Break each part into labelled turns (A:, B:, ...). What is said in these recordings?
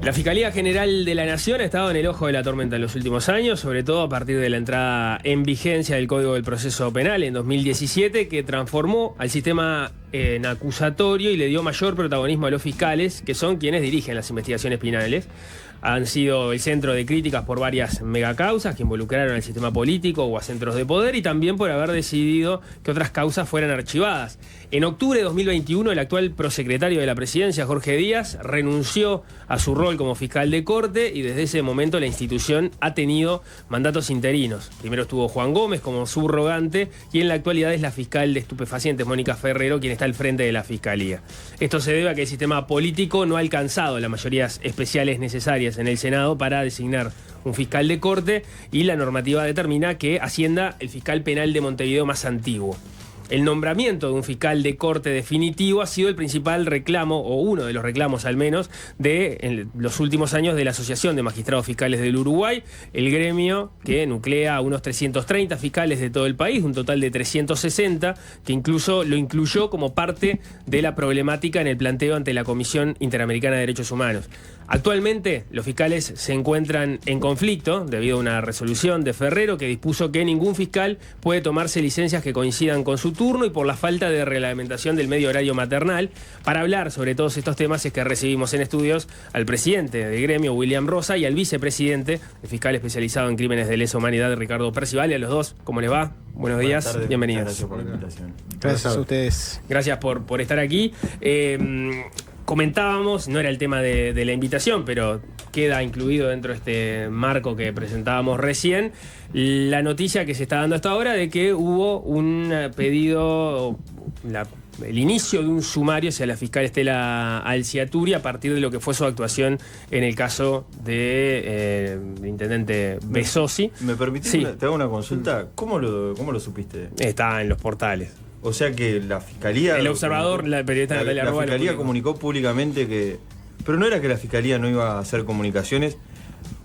A: La Fiscalía General de la Nación ha estado en el ojo de la tormenta en los últimos años, sobre todo a partir de la entrada en vigencia del Código del Proceso Penal en 2017, que transformó al sistema en acusatorio y le dio mayor protagonismo a los fiscales, que son quienes dirigen las investigaciones penales. Han sido el centro de críticas por varias megacausas que involucraron al sistema político o a centros de poder, y también por haber decidido que otras causas fueran archivadas. En octubre de 2021, el actual prosecretario de la Presidencia, Jorge Díaz, renunció a su rol como fiscal de corte, y desde ese momento la institución ha tenido mandatos interinos. Primero estuvo Juan Gómez como subrogante, y en la actualidad es la fiscal de estupefacientes, Mónica Ferrero, quien está al frente de la Fiscalía. Esto se debe a que el sistema político no ha alcanzado las mayorías especiales necesarias en el Senado para designar un fiscal de corte, y la normativa determina que ascienda el fiscal penal de Montevideo más antiguo. El nombramiento de un fiscal de corte definitivo ha sido el principal reclamo, o uno de los reclamos al menos, de los últimos años de la Asociación de Magistrados Fiscales del Uruguay, el gremio que nuclea a unos 330 fiscales de todo el país, un total de 360, que incluso lo incluyó como parte de la problemática en el planteo ante la Comisión Interamericana de Derechos Humanos. Actualmente, los fiscales se encuentran en conflicto debido a una resolución de Ferrero que dispuso que ningún fiscal puede tomarse licencias que coincidan con su turno, y por la falta de reglamentación del medio horario maternal. Para hablar sobre todos estos temas es que recibimos en estudios al presidente del gremio, William Rosa, y al vicepresidente, el fiscal especializado en crímenes de lesa humanidad, Ricardo Percival. Y a los dos, ¿cómo les va? Buenos días,
B: tardes,
A: bienvenidos.
B: Gracias por la invitación.
C: Gracias a ustedes.
A: Gracias por estar aquí. Comentábamos, no era el tema de la invitación, pero queda incluido dentro de este marco que presentábamos recién, la noticia que se está dando hasta ahora de que hubo un pedido, el inicio de un sumario hacia la fiscal Estela Alciaturi a partir de lo que fue su actuación en el caso del intendente Besosi.
B: ¿Me permitís?
A: Sí.
B: Te hago una consulta. ¿Cómo lo supiste?
A: Está en los portales.
B: O sea que la Fiscalía...
A: El Observador, la periodista Natalia
B: La
A: Roa,
B: Fiscalía comunicó públicamente que... Pero no era que la Fiscalía no iba a hacer comunicaciones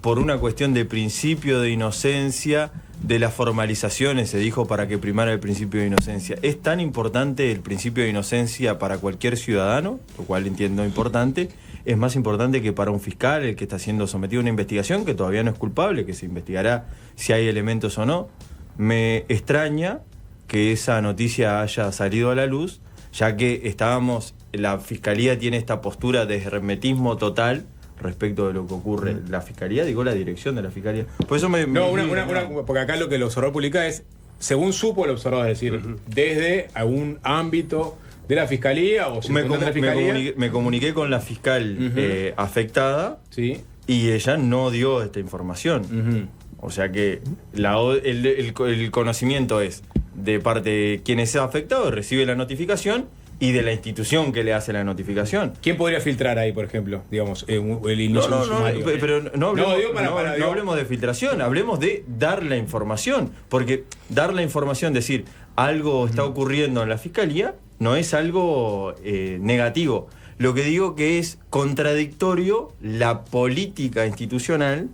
B: por una cuestión de principio de inocencia, de las formalizaciones, se dijo, para que primara el principio de inocencia. ¿Es tan importante el principio de inocencia para cualquier ciudadano? Lo cual entiendo importante. Es más importante que para un fiscal, el que está siendo sometido a una investigación, que todavía no es culpable, que se investigará si hay elementos o no. Me extraña que esa noticia haya salido a la luz, ya que la Fiscalía tiene esta postura de hermetismo total respecto de lo que ocurre. La Fiscalía, digo, la dirección de la Fiscalía. Por eso
C: porque acá lo que el Observador publica es, según supo el Observador, es decir, desde algún ámbito de la Fiscalía o
B: de la Fiscalía. Me comuniqué con la fiscal afectada,
C: ¿sí?
B: Y ella no dio esta información. O sea que el conocimiento es de parte de quien es afectado, recibe la notificación, y de la institución que le hace la notificación.
C: ¿Quién podría filtrar ahí, por ejemplo? Digamos, el inicio de un sumario.
B: Pero no hablemos de filtración, hablemos de dar la información. Porque dar la información, decir algo está ocurriendo en la Fiscalía, no es algo negativo. Lo que digo que es contradictorio la política institucional,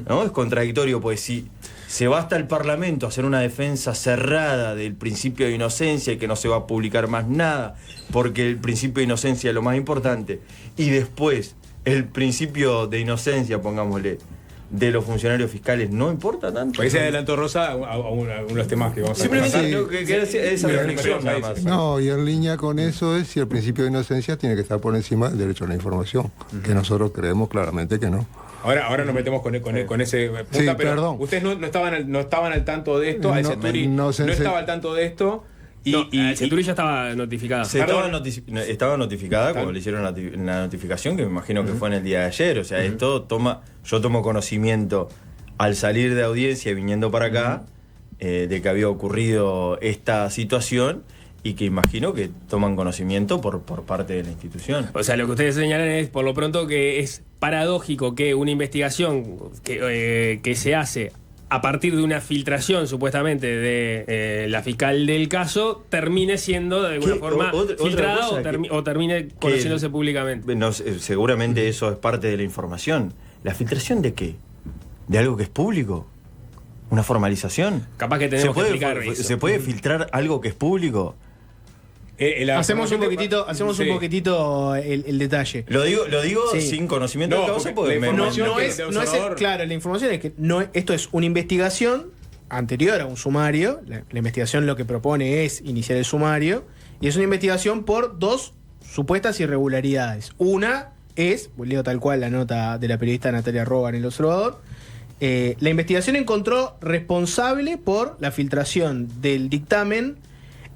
B: ¿no? Es contradictorio, pues si se va hasta el Parlamento a hacer una defensa cerrada del principio de inocencia y que no se va a publicar más nada, porque el principio de inocencia es lo más importante, y después el principio de inocencia, pongámosle, de los funcionarios fiscales no importa tanto.
C: Ahí se adelantó Rosa a unos temas que vamos a
B: simplemente esa reflexión nada más.
D: No, y en línea con eso es si el principio de inocencia tiene que estar por encima del derecho a la información, que nosotros creemos claramente que no.
C: Ahora nos metemos con ese punto,
D: sí,
C: pero
D: perdón.
C: ustedes no estaban al tanto de esto, Alciaturi no estaba al tanto de esto.
A: Alciaturi ya estaba notificada.
B: Estaba notificada cuando le hicieron la notificación, que me imagino que fue en el día de ayer. O sea, yo tomo conocimiento al salir de audiencia y viniendo para acá de que había ocurrido esta situación, y que imagino que toman conocimiento por parte de la institución.
A: O sea, lo que ustedes señalan es, por lo pronto, que es paradójico que una investigación que se hace a partir de una filtración supuestamente de la fiscal del caso termine siendo de alguna forma filtrada o termine conociéndose públicamente.
B: No, seguramente eso es parte de la información. ¿La filtración de qué? ¿De algo que es público? ¿Una formalización?
A: Capaz que tenemos que explicar eso.
B: ¿Se puede filtrar algo que es público?
E: Hacemos un poquitito el detalle.
B: Lo digo
E: Sí.
B: sin conocimiento
C: No,
B: de causa
C: porque
B: porque
C: la
B: me
C: información
E: No
C: que
E: es,
C: el
E: no es
C: observador-
E: claro, la información es que esto es una investigación anterior a un sumario. La investigación lo que propone es iniciar el sumario. Y es una investigación por 2 supuestas irregularidades. Una es, leo tal cual la nota de la periodista Natalia Roa en El Observador. La investigación encontró responsable por la filtración del dictamen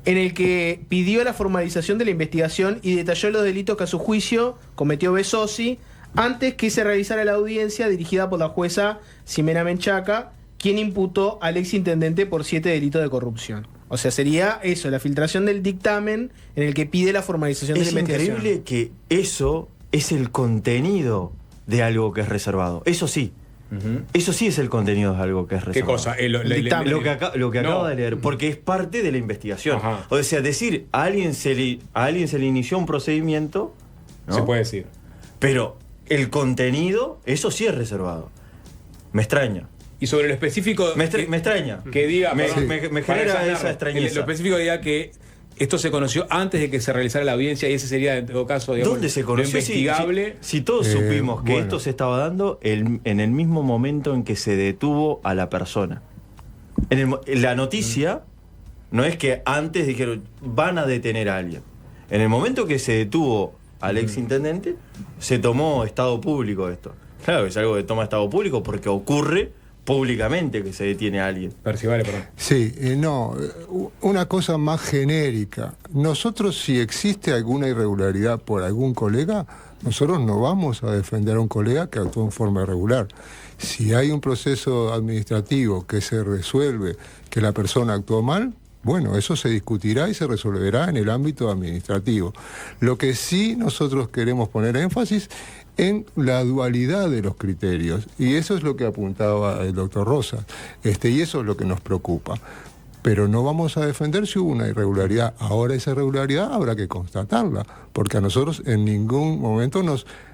E: en el que pidió la formalización de la investigación y detalló los delitos que a su juicio cometió Besosi antes que se realizara la audiencia dirigida por la jueza Ximena Menchaca, quien imputó al exintendente por 7 delitos de corrupción. O sea, sería eso, la filtración del dictamen en el que pide la formalización de la
B: Es
E: investigación.
B: increíble que eso es el contenido de algo que es reservado. Eso sí. Eso sí es el contenido de algo que es
C: ¿Qué
B: reservado.
C: cosa?
E: dictamen.
B: Lo que
C: No.
B: acabo de leer, porque es parte de la investigación.
C: Ajá.
B: O sea, decir, a alguien se le inició un procedimiento, ¿no?
C: Se puede decir.
B: Pero el contenido, eso sí es reservado. Me extraña.
C: Y sobre lo específico.
B: Me extraña.
C: Que diga.
B: Me-
C: perdón,
B: me
C: para
B: genera
C: aclararlo,
B: esa extrañeza.
C: Lo específico diga que esto se conoció antes de que se realizara la audiencia y ese sería, en todo caso, digamos,
B: ¿Dónde se
C: lo
B: conoció? Si
C: investigable.
B: todos supimos que
D: bueno.
B: esto se estaba dando en el mismo momento en que se detuvo a la persona. En la noticia, no es que antes dijeron, van a detener a alguien. En el momento que se detuvo al exintendente, se tomó estado público esto. Claro que es algo que toma estado público porque ocurre públicamente que se detiene a alguien.
C: Percibale, perdón.
D: Sí, una cosa más genérica. Nosotros, si existe alguna irregularidad por algún colega, nosotros no vamos a defender a un colega que actuó en forma irregular. Si hay un proceso administrativo que se resuelve que la persona actuó mal, bueno, eso se discutirá y se resolverá en el ámbito administrativo. Lo que sí nosotros queremos poner énfasis en la dualidad de los criterios, y eso es lo que apuntaba el doctor Rosas, y eso es lo que nos preocupa. Pero no vamos a defender si hubo una irregularidad. Ahora esa irregularidad habrá que constatarla, porque a nosotros en ningún momento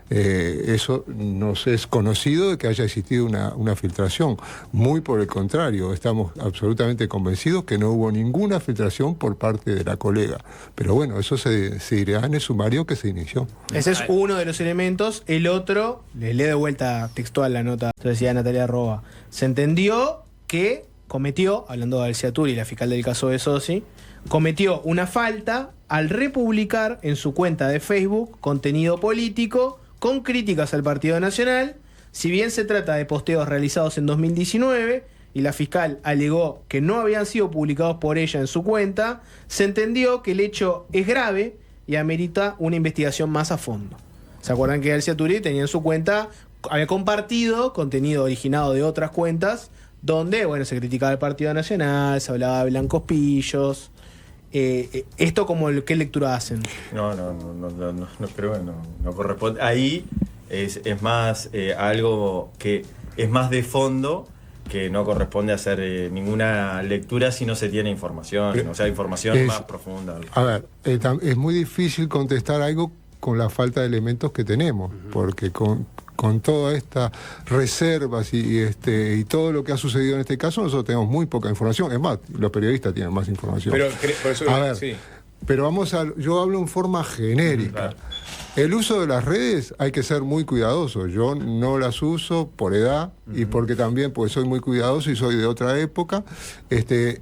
D: eso nos es conocido de que haya existido una filtración. Muy por el contrario, estamos absolutamente convencidos que no hubo ninguna filtración por parte de la colega. Pero bueno, eso se dirá en el sumario que se inició.
E: Ese es uno de los elementos. El otro, les leo de vuelta textual la nota, decía Natalia Roa, se entendió que cometió, hablando de Alciaturi, la fiscal del caso de Sosi, cometió una falta al republicar en su cuenta de Facebook contenido político con críticas al Partido Nacional. Si bien se trata de posteos realizados en 2019 y la fiscal alegó que no habían sido publicados por ella en su cuenta, se entendió que el hecho es grave y amerita una investigación más a fondo. ¿Se acuerdan que Alciaturi tenía en su cuenta, había compartido contenido originado de otras cuentas donde, bueno, se criticaba al Partido Nacional, se hablaba de blancos pillos? ¿Esto qué lectura hacen?
B: No creo que no corresponde. Ahí es más algo que es más de fondo, que no corresponde hacer ninguna lectura si no se tiene información, o sea, información más profunda.
D: A ver, es muy difícil contestar algo con la falta de elementos que tenemos, porque con todas estas reservas y todo lo que ha sucedido en este caso, nosotros tenemos muy poca información. Es más, los periodistas tienen más información.
C: Pero por eso,
D: a ver,
C: sí.
D: pero yo hablo en forma genérica.
B: Claro.
D: El uso de las redes hay que ser muy cuidadoso. Yo no las uso por edad y porque también pues soy muy cuidadoso y soy de otra época.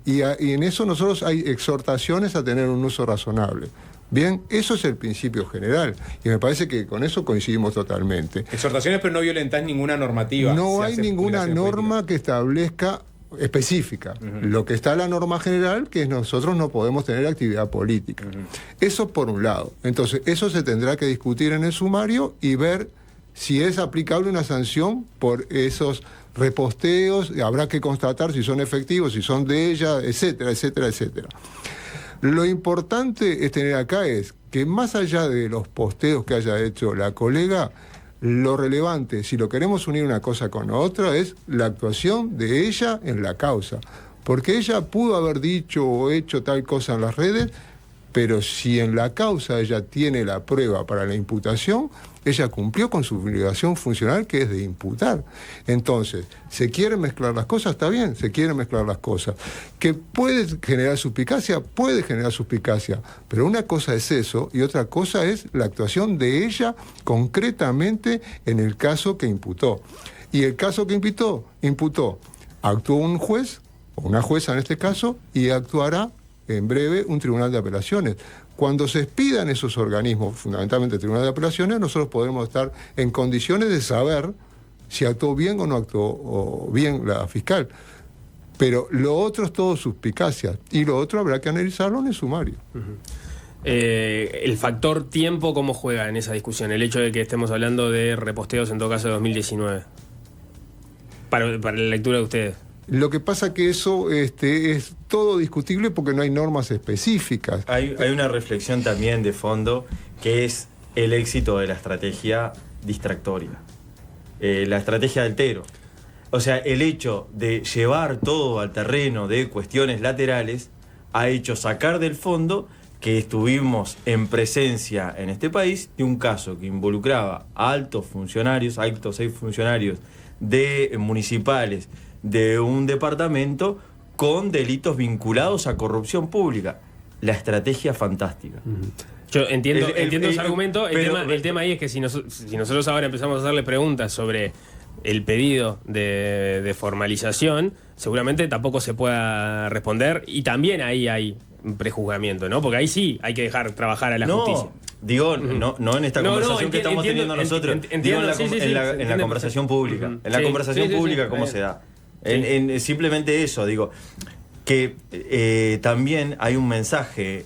D: Y en eso nosotros hay exhortaciones a tener un uso razonable. Bien, eso es el principio general y me parece que con eso coincidimos totalmente.
C: Exhortaciones, pero no violentan ninguna normativa.
D: No
C: Se
D: hay
C: hace
D: ninguna
C: publicación
D: norma
C: política.
D: que establezca específica. Lo que está en la norma general, que nosotros no podemos tener actividad política. Eso por un lado. Entonces, eso se tendrá que discutir en el sumario y ver si es aplicable una sanción por esos reposteos. Habrá que constatar si son efectivos, si son de ella, etcétera, etcétera, etcétera. Lo importante es tener acá es que más allá de los posteos que haya hecho la colega, lo relevante, si lo queremos unir una cosa con otra, es la actuación de ella en la causa. Porque ella pudo haber dicho o hecho tal cosa en las redes, Pero si en la causa ella tiene la prueba para la imputación, ella cumplió con su obligación funcional, que es de imputar. Entonces, ¿se quieren mezclar las cosas? Está bien, se quieren mezclar las cosas. ¿Que puede generar suspicacia? Puede generar suspicacia. Pero una cosa es eso y otra cosa es la actuación de ella concretamente en el caso que imputó. Y el caso que imputó, actuó un juez, o una jueza en este caso, y actuará en breve un tribunal de apelaciones. Cuando se expidan esos organismos, fundamentalmente el tribunal de apelaciones, nosotros podremos estar en condiciones de saber si actuó bien o no actuó bien la fiscal. Pero lo otro es todo suspicacia, y lo otro habrá que analizarlo en el sumario.
A: El factor tiempo, ¿cómo juega en esa discusión? El hecho de que estemos hablando de reposteos, en todo caso, de 2019. Para la lectura de ustedes.
D: Lo que pasa que eso es todo discutible porque no hay normas específicas.
B: Hay una reflexión también de fondo que es el éxito de la estrategia distractoria, la estrategia del Tero. O sea, el hecho de llevar todo al terreno de cuestiones laterales ha hecho sacar del fondo que estuvimos en presencia en este país de un caso que involucraba a altos 6 funcionarios de municipales de un departamento con delitos vinculados a corrupción pública. La estrategia fantástica.
A: Yo entiendo ese argumento. El tema ahí es que si nosotros ahora empezamos a hacerle preguntas sobre el pedido de formalización, seguramente tampoco se pueda responder, y también ahí hay un prejuzgamiento, ¿no? Porque ahí sí hay que dejar trabajar a la justicia.
B: Digo, no en esta conversación que estamos teniendo nosotros, digo en la conversación pública. En la conversación pública, ¿cómo se da? Simplemente eso, digo, que también hay un mensaje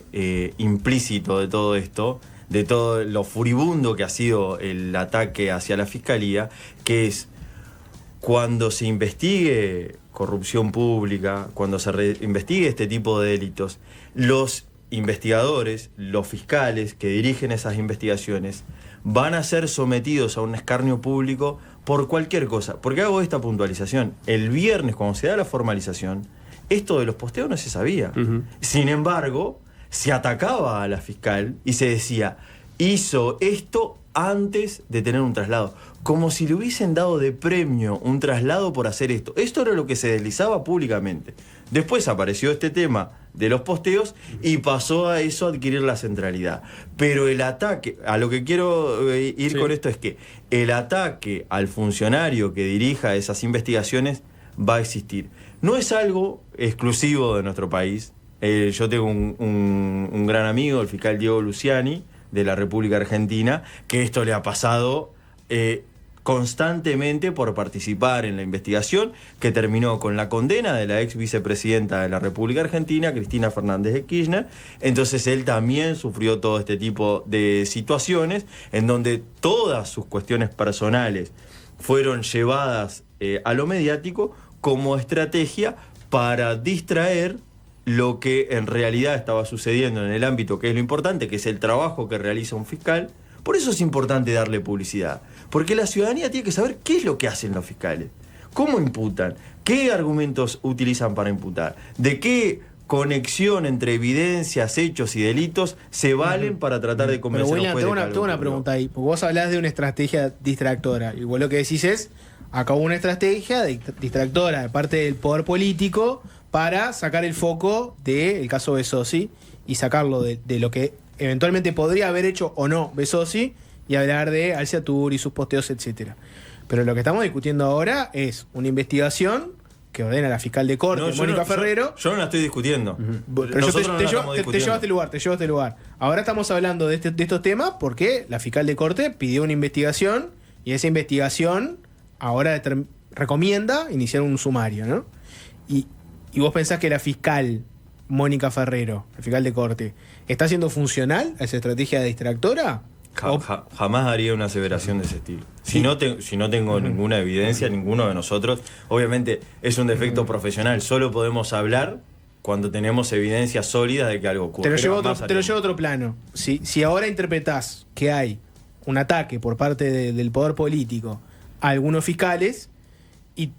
B: implícito de todo esto, de todo lo furibundo que ha sido el ataque hacia la Fiscalía, que es cuando se investigue corrupción pública, cuando se investigue este tipo de delitos, los investigadores, los fiscales que dirigen esas investigaciones van a ser sometidos a un escarnio público por cualquier cosa. Porque hago esta puntualización. El viernes, cuando se da la formalización, esto de los posteos no se sabía. Sin embargo, se atacaba a la fiscal y se decía, hizo esto antes de tener un traslado. Como si le hubiesen dado de premio un traslado por hacer esto. Esto era lo que se deslizaba públicamente. Después apareció este tema de los posteos y pasó a eso a adquirir la centralidad. Pero el ataque, a lo que quiero ir con esto es que el ataque al funcionario que dirija esas investigaciones va a existir. No es algo exclusivo de nuestro país. Yo tengo un gran amigo, el fiscal Diego Luciani, de la República Argentina, que esto le ha pasado constantemente por participar en la investigación, que terminó con la condena de la ex vicepresidenta de la República Argentina, Cristina Fernández de Kirchner. Entonces él también sufrió todo este tipo de situaciones en donde todas sus cuestiones personales fueron llevadas a lo mediático como estrategia para distraer lo que en realidad estaba sucediendo en el ámbito que es lo importante, que es el trabajo que realiza un fiscal. Por eso es importante darle publicidad, porque la ciudadanía tiene que saber qué es lo que hacen los fiscales, cómo imputan, qué argumentos utilizan para imputar, de qué conexión entre evidencias, hechos y delitos se valen para tratar de convencer a un juez.
E: Tengo una pregunta ahí, porque vos hablás de una estrategia distractora, y vos lo que decís es, acabó una estrategia distractora de parte del poder político para sacar el foco del caso Besossi y sacarlo de lo que eventualmente podría haber hecho o no Besossi y hablar de Alciatur y sus posteos, etcétera. Pero lo que estamos discutiendo ahora es una investigación que ordena la fiscal de corte, Mónica Ferrero.
B: Yo no la estoy discutiendo.
E: Pero yo te llevo a este lugar. Ahora estamos hablando de estos temas porque la fiscal de corte pidió una investigación y esa investigación ahora recomienda iniciar un sumario, ¿no? Y vos pensás que la fiscal Mónica Ferrero, la fiscal de corte, ¿está siendo funcional a esa estrategia distractora?
B: Jamás haría una aseveración de ese estilo. Si no tengo ninguna evidencia, ninguno de nosotros, obviamente es un defecto profesional. Solo podemos hablar cuando tenemos evidencias sólidas de que algo ocurre.
E: Te lo llevo a otro plano. Si ahora interpretás que hay un ataque por parte del poder político a algunos fiscales Y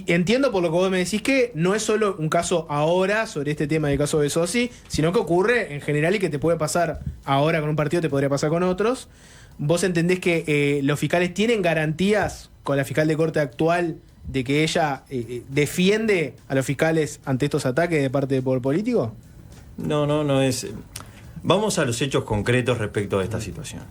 E: entiendo por lo que vos me decís que no es solo un caso ahora sobre este tema del caso de Sossi, sino que ocurre en general y que te puede pasar ahora con un partido, te podría pasar con otros. ¿Vos entendés que los fiscales tienen garantías con la fiscal de corte actual de que ella defiende a los fiscales ante estos ataques de parte del poder político?
B: No es... Vamos a los hechos concretos respecto a esta situación.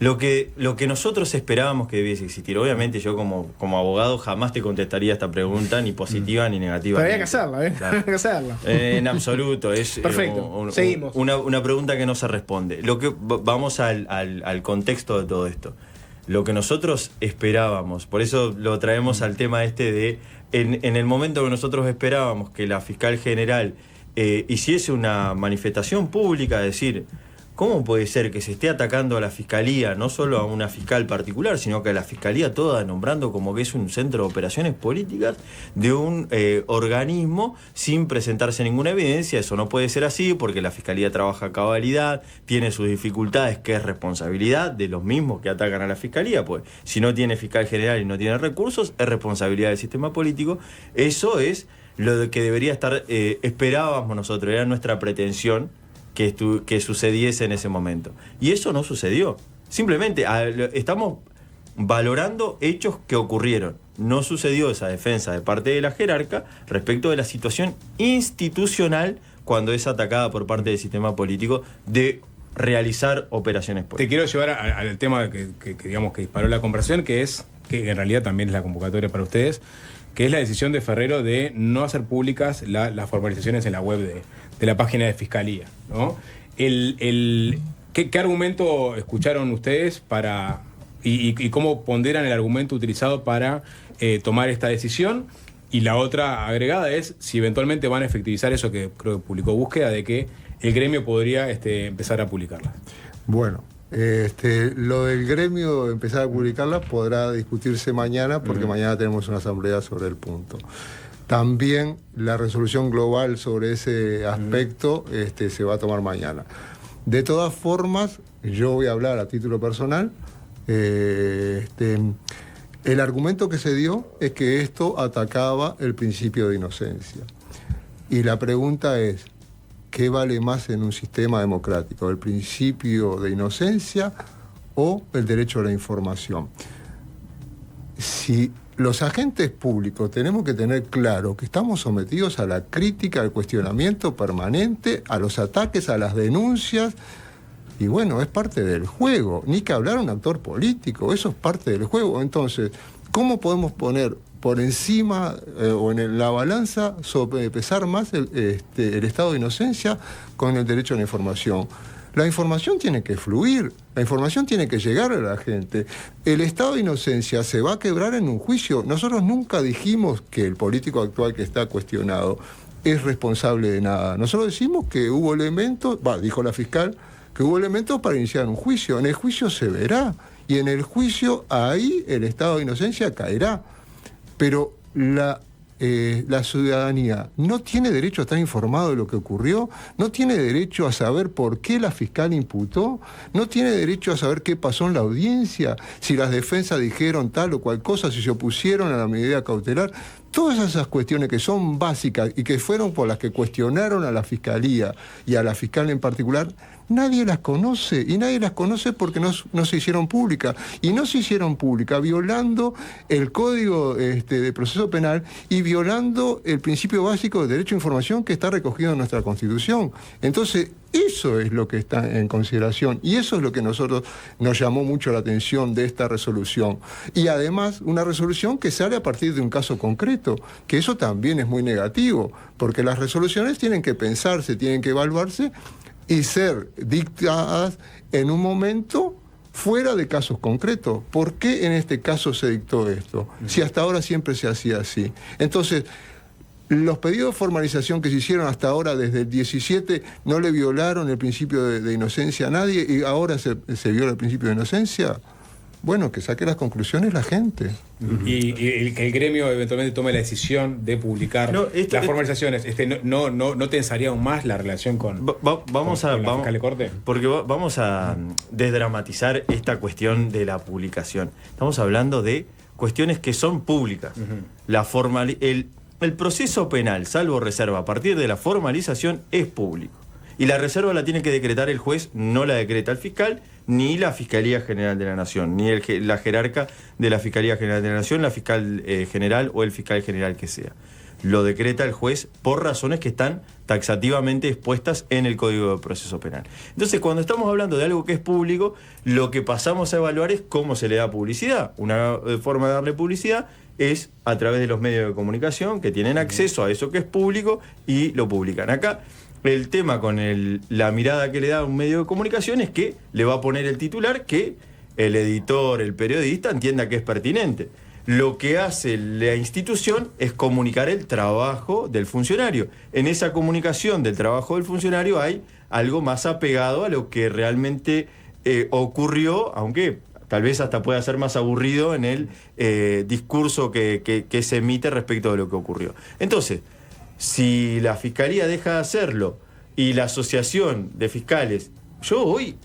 B: Lo que nosotros esperábamos que debiese existir. Obviamente yo como abogado jamás te contestaría esta pregunta, ni positiva ni negativa.
E: Pero había que hacerla,
B: Claro.
E: Había que hacerla.
B: En absoluto. Es
E: Perfecto. Seguimos.
B: Una pregunta que no se responde. Vamos al contexto de todo esto. Lo que nosotros esperábamos, por eso lo traemos al tema de... En el momento que nosotros esperábamos que la fiscal general hiciese una manifestación pública, es decir... ¿Cómo puede ser que se esté atacando a la fiscalía, no solo a una fiscal particular, sino que a la fiscalía toda, nombrando como que es un centro de operaciones políticas de un organismo sin presentarse ninguna evidencia? Eso no puede ser así porque la fiscalía trabaja a cabalidad, tiene sus dificultades, que es responsabilidad de los mismos que atacan a la fiscalía, pues si no tiene fiscal general y no tiene recursos, es responsabilidad del sistema político. Eso es lo que debería estar, esperábamos nosotros, era nuestra pretensión que sucediese en ese momento. Y eso no sucedió. Simplemente estamos valorando hechos que ocurrieron. No sucedió esa defensa de parte de la jerarca respecto de la situación institucional cuando es atacada por parte del sistema político de realizar operaciones políticas.
C: Te quiero llevar al tema que digamos que disparó la conversación, que en realidad también es la convocatoria para ustedes, que es la decisión de Ferrero de no hacer públicas las formalizaciones en la web de la página de Fiscalía, ¿no? ¿Qué argumento escucharon ustedes y cómo ponderan el argumento utilizado para tomar esta decisión? Y la otra agregada es si eventualmente van a efectivizar eso que creo que publicó Búsqueda, de que el gremio podría empezar a publicarla.
D: Bueno, lo del gremio empezar a publicarla podrá discutirse mañana porque mañana tenemos una asamblea sobre el punto. También la resolución global sobre ese aspecto se va a tomar mañana. De todas formas, yo voy a hablar a título personal. El argumento que se dio es que esto atacaba el principio de inocencia. Y la pregunta es, ¿qué vale más en un sistema democrático? ¿El principio de inocencia o el derecho a la información? Si los agentes públicos tenemos que tener claro que estamos sometidos a la crítica, al cuestionamiento permanente, a los ataques, a las denuncias, y bueno, es parte del juego. Ni que hablar un actor político, eso es parte del juego. Entonces, ¿cómo podemos poner por encima o en la balanza pesar más el estado de inocencia con el derecho a la información? La información tiene que fluir, la información tiene que llegar a la gente. El estado de inocencia se va a quebrar en un juicio. Nosotros nunca dijimos que el político actual que está cuestionado es responsable de nada. Nosotros decimos que hubo elementos, dijo la fiscal, que hubo elementos para iniciar un juicio. En el juicio se verá, y en el juicio ahí el estado de inocencia caerá. Pero la ciudadanía no tiene derecho a estar informado de lo que ocurrió, no tiene derecho a saber por qué la fiscal imputó, no tiene derecho a saber qué pasó en la audiencia, si las defensas dijeron tal o cual cosa, si se opusieron a la medida cautelar. Todas esas cuestiones que son básicas y que fueron por las que cuestionaron a la fiscalía y a la fiscal en particular, nadie las conoce, y nadie las conoce porque no se hicieron públicas. Y no se hicieron públicas violando el Código de Proceso Penal y violando el principio básico del derecho a información que está recogido en nuestra Constitución. Entonces, eso es lo que está en consideración y eso es lo que nosotros nos llamó mucho la atención de esta resolución. Y además, una resolución que sale a partir de un caso concreto, que eso también es muy negativo, porque las resoluciones tienen que pensarse, tienen que evaluarse y ser dictadas en un momento fuera de casos concretos. ¿Por qué en este caso se dictó esto? Si hasta ahora siempre se hacía así. Entonces, los pedidos de formalización que se hicieron hasta ahora, desde el 17, no le violaron el principio de inocencia a nadie y ahora se viola el principio de inocencia. Bueno, que saque las conclusiones la gente.
C: Y que el gremio eventualmente tome la decisión de publicar las formalizaciones. ¿No tensaría aún más la relación con la fiscal de corte?
B: Porque vamos a desdramatizar esta cuestión de la publicación. Estamos hablando de cuestiones que son públicas. El proceso penal, salvo reserva, a partir de la formalización, es público. Y la reserva la tiene que decretar el juez, no la decreta el fiscal, ni la Fiscalía General de la Nación, ni la jerarca de la Fiscalía General de la Nación, la fiscal general o el fiscal general que sea. Lo decreta el juez por razones que están taxativamente expuestas en el Código de Proceso Penal. Entonces, cuando estamos hablando de algo que es público, lo que pasamos a evaluar es cómo se le da publicidad. Una forma de darle publicidad es a través de los medios de comunicación que tienen acceso a eso que es público y lo publican. Acá el tema con la mirada que le da un medio de comunicación es que le va a poner el titular que el editor, el periodista entienda que es pertinente. Lo que hace la institución es comunicar el trabajo del funcionario. En esa comunicación del trabajo del funcionario hay algo más apegado a lo que realmente ocurrió, aunque tal vez hasta pueda ser más aburrido en el discurso que se emite respecto de lo que ocurrió. Entonces, si la Fiscalía deja de hacerlo y la Asociación de Fiscales, yo hoy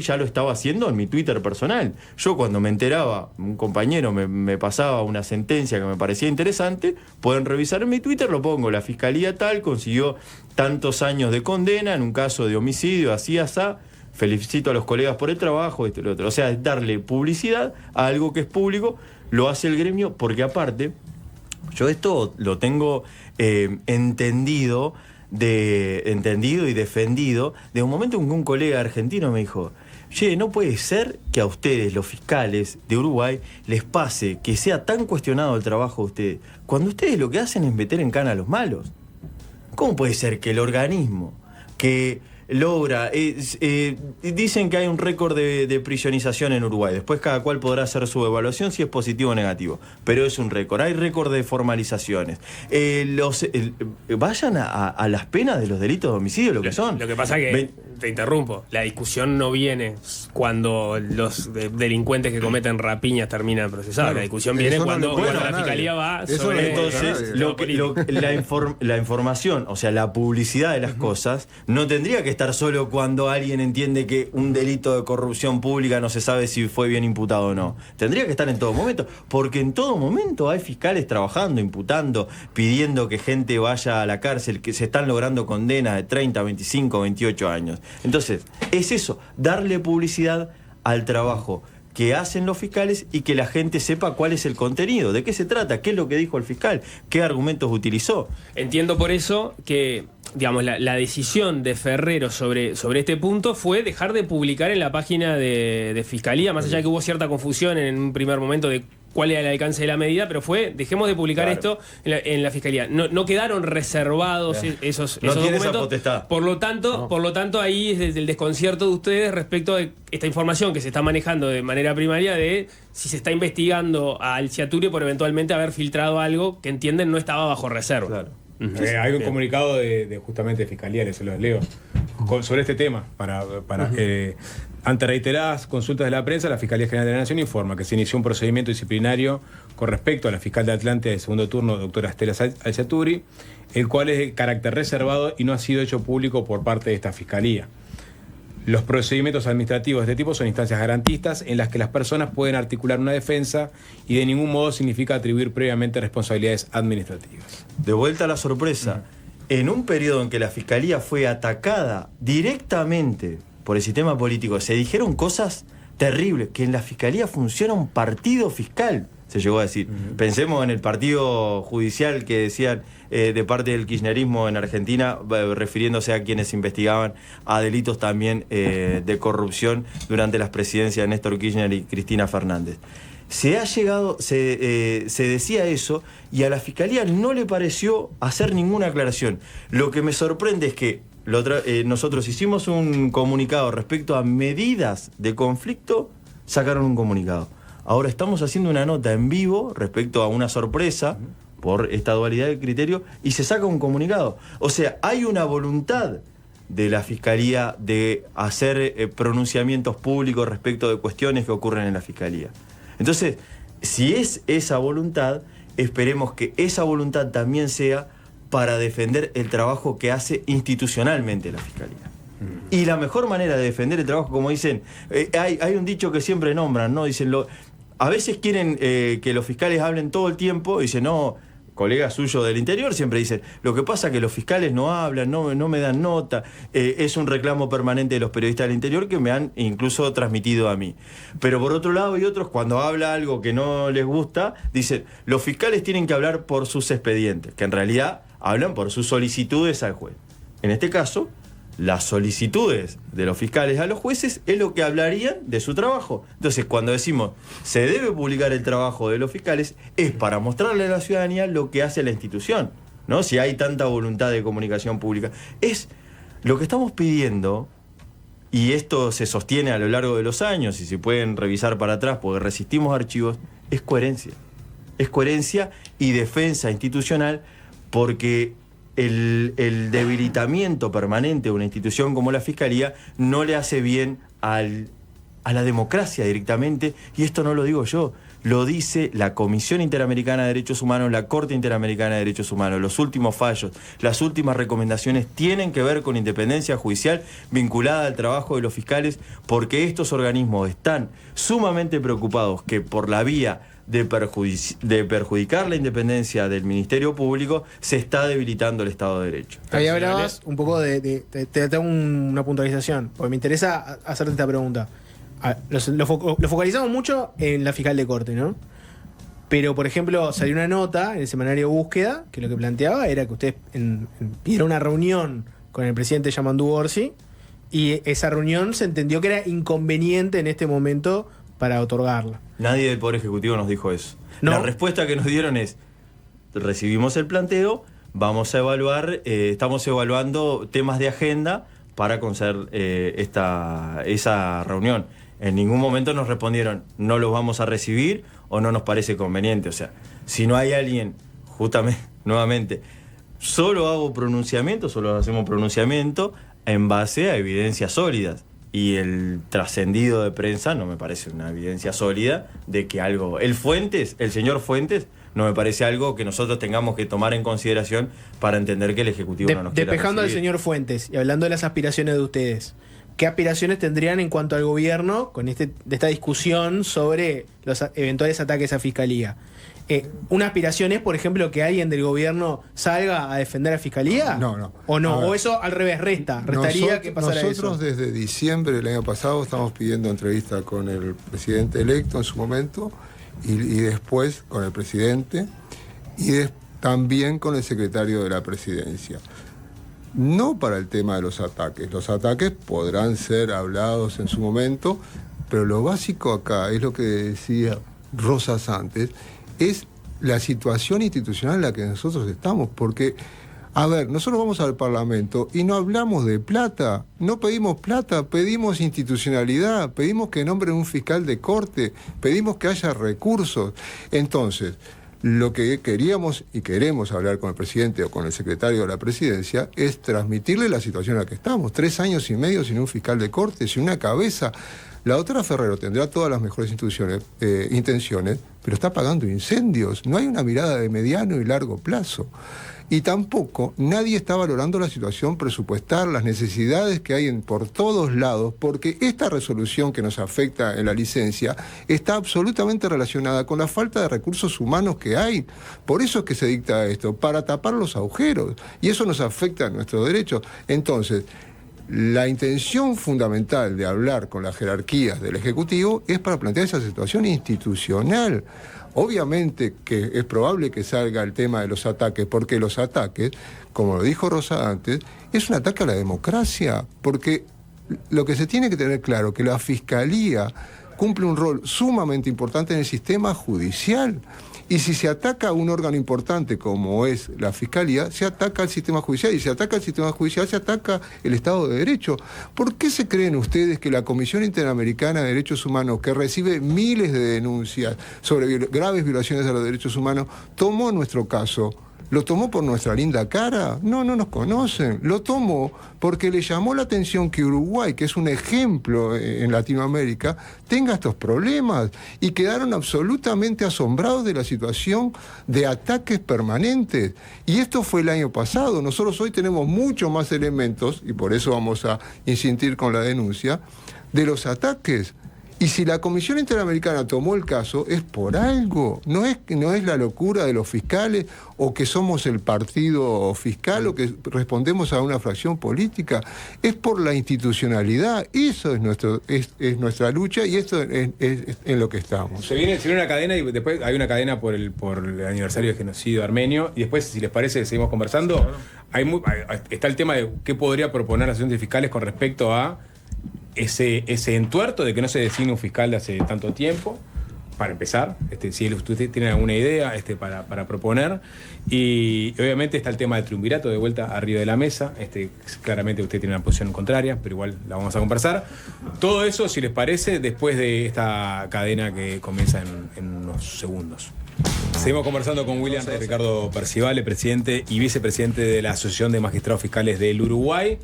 B: ya lo estaba haciendo en mi Twitter personal. Yo cuando me enteraba, un compañero me pasaba una sentencia que me parecía interesante, pueden revisar en mi Twitter, lo pongo, la Fiscalía tal, consiguió tantos años de condena en un caso de homicidio, así, felicito a los colegas por el trabajo, esto y lo otro. O sea, darle publicidad a algo que es público, lo hace el gremio, porque aparte, yo esto lo tengo entendido y defendido de un momento en que un colega argentino me dijo: che, no puede ser que a ustedes, los fiscales de Uruguay, les pase que sea tan cuestionado el trabajo de ustedes, cuando ustedes lo que hacen es meter en cana a los malos. ¿Cómo puede ser que el organismo que logra... dicen que hay un récord de prisionización en Uruguay. Después cada cual podrá hacer su evaluación si es positivo o negativo. Pero es un récord. Hay récord de formalizaciones. Vayan a las penas de los delitos de homicidio, lo que son.
A: Lo que pasa que, te interrumpo, la discusión no viene cuando los delincuentes que cometen rapiñas terminan procesados. Claro, la discusión viene cuando la Fiscalía va sobre...
B: Entonces, la información, o sea, la publicidad de las cosas, no tendría que estar solo cuando alguien entiende que un delito de corrupción pública no se sabe si fue bien imputado o no. Tendría que estar en todo momento, porque en todo momento hay fiscales trabajando, imputando, pidiendo que gente vaya a la cárcel, que se están logrando condenas de 30, 25, 28 años. Entonces, es eso, darle publicidad al trabajo que hacen los fiscales y que la gente sepa cuál es el contenido, de qué se trata, qué es lo que dijo el fiscal, qué argumentos utilizó.
A: Entiendo por eso que, digamos, la decisión de Ferrero sobre este punto fue dejar de publicar en la página de Fiscalía, más allá de que hubo cierta confusión en un primer momento de cuál era el alcance de la medida, pero fue, dejemos de publicar esto en la Fiscalía. No quedaron reservados esos documentos. Esa potestad. Por lo tanto, ahí es el desconcierto de ustedes respecto de esta información que se está manejando de manera primaria de si se está investigando al Ciaturio por eventualmente haber filtrado algo que entienden no estaba bajo reserva.
B: Claro.
C: Hay un comunicado de justamente Fiscalía, les los leo, sobre este tema, para que ante reiteradas consultas de la prensa, la Fiscalía General de la Nación informa que se inició un procedimiento disciplinario con respecto a la fiscal de Atlante de segundo turno, doctora Estela Alciaturi, el cual es de carácter reservado y no ha sido hecho público por parte de esta Fiscalía. Los procedimientos administrativos de este tipo son instancias garantistas en las que las personas pueden articular una defensa y de ningún modo significa atribuir previamente responsabilidades administrativas.
B: De vuelta a la sorpresa, en un periodo en que la Fiscalía fue atacada directamente por el sistema político, se dijeron cosas terribles, que en la Fiscalía funciona un partido fiscal, se llegó a decir. Pensemos en el partido judicial que decían de parte del kirchnerismo en Argentina, refiriéndose a quienes investigaban a delitos también de corrupción durante las presidencias de Néstor Kirchner y Cristina Fernández. Se decía eso y a la Fiscalía no le pareció hacer ninguna aclaración. Lo que me sorprende es que nosotros hicimos un comunicado respecto a medidas de conflicto, sacaron un comunicado. Ahora estamos haciendo una nota en vivo respecto a una sorpresa por esta dualidad de criterio y se saca un comunicado. O sea, hay una voluntad de la Fiscalía de hacer pronunciamientos públicos respecto de cuestiones que ocurren en la Fiscalía. Entonces, si es esa voluntad, esperemos que esa voluntad también sea para defender el trabajo que hace institucionalmente la Fiscalía. Y la mejor manera de defender el trabajo, como dicen, hay un dicho que siempre nombran, ¿no? Dicen, a veces quieren que los fiscales hablen todo el tiempo y dicen, no, colegas suyos del interior siempre dicen, lo que pasa es que los fiscales no hablan, no me dan nota, es un reclamo permanente de los periodistas del interior que me han incluso transmitido a mí. Pero por otro lado, y otros, cuando habla algo que no les gusta, dicen, los fiscales tienen que hablar por sus expedientes, que en realidad hablan por sus solicitudes al juez. En este caso, las solicitudes de los fiscales a los jueces es lo que hablarían de su trabajo. Entonces, cuando decimos se debe publicar el trabajo de los fiscales, es para mostrarle a la ciudadanía lo que hace la institución, ¿no? Si hay tanta voluntad de comunicación pública. Es lo que estamos pidiendo, y esto se sostiene a lo largo de los años, y se pueden revisar para atrás porque resistimos archivos, es coherencia. Es coherencia y defensa institucional, porque el debilitamiento permanente de una institución como la Fiscalía no le hace bien a la democracia directamente, y esto no lo digo yo, lo dice la Comisión Interamericana de Derechos Humanos, la Corte Interamericana de Derechos Humanos. Los últimos fallos, las últimas recomendaciones tienen que ver con independencia judicial vinculada al trabajo de los fiscales, porque estos organismos están sumamente preocupados que por la vía de perjudicar la independencia del Ministerio Público se está debilitando el Estado de Derecho.
E: Ahí hablabas un poco te hago una puntualización, porque me interesa hacerte esta pregunta. Lo focalizamos mucho en la fiscal de corte, ¿no? Pero, por ejemplo, salió una nota en el semanario Búsqueda que lo que planteaba era que ustedes pidieron una reunión con el presidente Yamandu Orsi, y esa reunión se entendió que era inconveniente en este momento para otorgarla.
B: Nadie del Poder Ejecutivo nos dijo eso.
E: ¿No?
B: La respuesta que nos dieron es, recibimos el planteo, vamos a evaluar, estamos evaluando temas de agenda para conceder esa reunión. En ningún momento nos respondieron, no los vamos a recibir o no nos parece conveniente. O sea, si no hay alguien, justamente, nuevamente, solo hacemos pronunciamiento en base a evidencias sólidas. Y el trascendido de prensa no me parece una evidencia sólida de que algo... El señor Fuentes, no me parece algo que nosotros tengamos que tomar en consideración para entender que el Ejecutivo no nos quiera
E: Despejando al
B: recibir.
E: señor Fuentes y hablando de las aspiraciones de ustedes, ¿qué aspiraciones tendrían en cuanto al gobierno con de esta discusión sobre los eventuales ataques a Fiscalía? ¿Una aspiración es, por ejemplo, que alguien del gobierno salga a defender a Fiscalía?
D: No.
E: ¿O no?
D: A ver,
E: ¿O eso al revés restaría que pasara
D: nosotros
E: eso?
D: desde diciembre del año pasado estamos pidiendo entrevista con el presidente electo en su momento y después con el presidente y también con el secretario de la presidencia. No para el tema de los ataques. Los ataques podrán ser hablados en su momento, pero lo básico acá es lo que decía Rosas antes, es la situación institucional en la que nosotros estamos, porque, a ver, nosotros vamos al Parlamento y no hablamos de plata, no pedimos plata, pedimos institucionalidad, pedimos que nombren un fiscal de corte, pedimos que haya recursos. Entonces, lo que queríamos y queremos hablar con el presidente o con el secretario de la presidencia es transmitirle la situación en la que estamos. 3 años y medio sin un fiscal de corte, sin una cabeza. La doctora Ferrero tendrá todas las mejores intenciones, pero está apagando incendios. No hay una mirada de mediano y largo plazo. Y tampoco nadie está valorando la situación presupuestal, las necesidades que hay por todos lados, porque esta resolución que nos afecta en la licencia está absolutamente relacionada con la falta de recursos humanos que hay. Por eso es que se dicta esto, para tapar los agujeros. Y eso nos afecta a nuestros derechos. Entonces, la intención fundamental de hablar con las jerarquías del Ejecutivo es para plantear esa situación institucional. Obviamente que es probable que salga el tema de los ataques, porque los ataques, como lo dijo Rosa antes, es un ataque a la democracia, porque lo que se tiene que tener claro es que la Fiscalía cumple un rol sumamente importante en el sistema judicial. Y si se ataca a un órgano importante como es la Fiscalía, se ataca al sistema judicial. Y si se ataca al sistema judicial, se ataca el Estado de Derecho. ¿Por qué se creen ustedes que la Comisión Interamericana de Derechos Humanos, que recibe miles de denuncias sobre graves violaciones a los derechos humanos, tomó nuestro caso? ¿Lo tomó por nuestra linda cara? No nos conocen. Lo tomó porque le llamó la atención que Uruguay, que es un ejemplo en Latinoamérica, tenga estos problemas. Y quedaron absolutamente asombrados de la situación de ataques permanentes. Y esto fue el año pasado. Nosotros hoy tenemos muchos más elementos, y por eso vamos a insistir con la denuncia, de los ataques. Y si la Comisión Interamericana tomó el caso, es por algo. No es la locura de los fiscales o que somos el partido fiscal o que respondemos a una fracción política. Es por la institucionalidad. Eso es nuestra lucha y esto es en lo que estamos.
C: Se viene una cadena y después hay una cadena por el aniversario del genocidio armenio. Y después, si les parece, seguimos conversando. Claro. Está el tema de qué podría proponer las asociaciones fiscales con respecto a ese entuerto de que no se designe un fiscal de hace tanto tiempo, para empezar, si ustedes tienen alguna idea para proponer, y obviamente está el tema del triunvirato de vuelta arriba de la mesa, claramente usted tiene una posición contraria, pero igual la vamos a conversar. Todo eso, si les parece, después de esta cadena que comienza en unos segundos. Seguimos conversando con William Ricardo Percivale, presidente y vicepresidente de la Asociación de Magistrados Fiscales del Uruguay.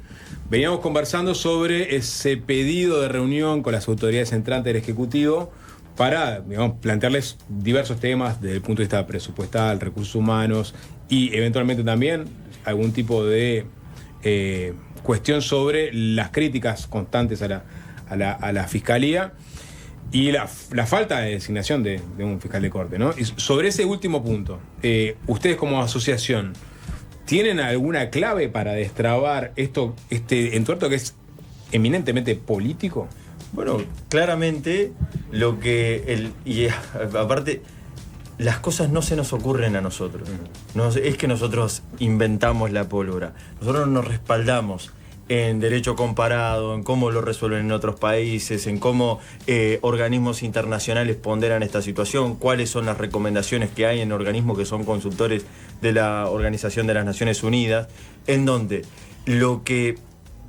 C: Veníamos conversando sobre ese pedido de reunión con las autoridades entrantes del Ejecutivo para, digamos, plantearles diversos temas desde el punto de vista presupuestal, recursos humanos y eventualmente también algún tipo de cuestión sobre las críticas constantes a la Fiscalía y la falta de designación de un fiscal de corte, ¿no? Y sobre ese último punto, ustedes como asociación, ¿tienen alguna clave para destrabar este entuerto que es eminentemente político?
B: Bueno, claramente aparte, las cosas no se nos ocurren a nosotros. No es que nosotros inventamos la pólvora. Nosotros nos respaldamos en derecho comparado, en cómo lo resuelven en otros países, en cómo organismos internacionales ponderan esta situación, cuáles son las recomendaciones que hay en organismos que son consultores de la Organización de las Naciones Unidas, en donde lo que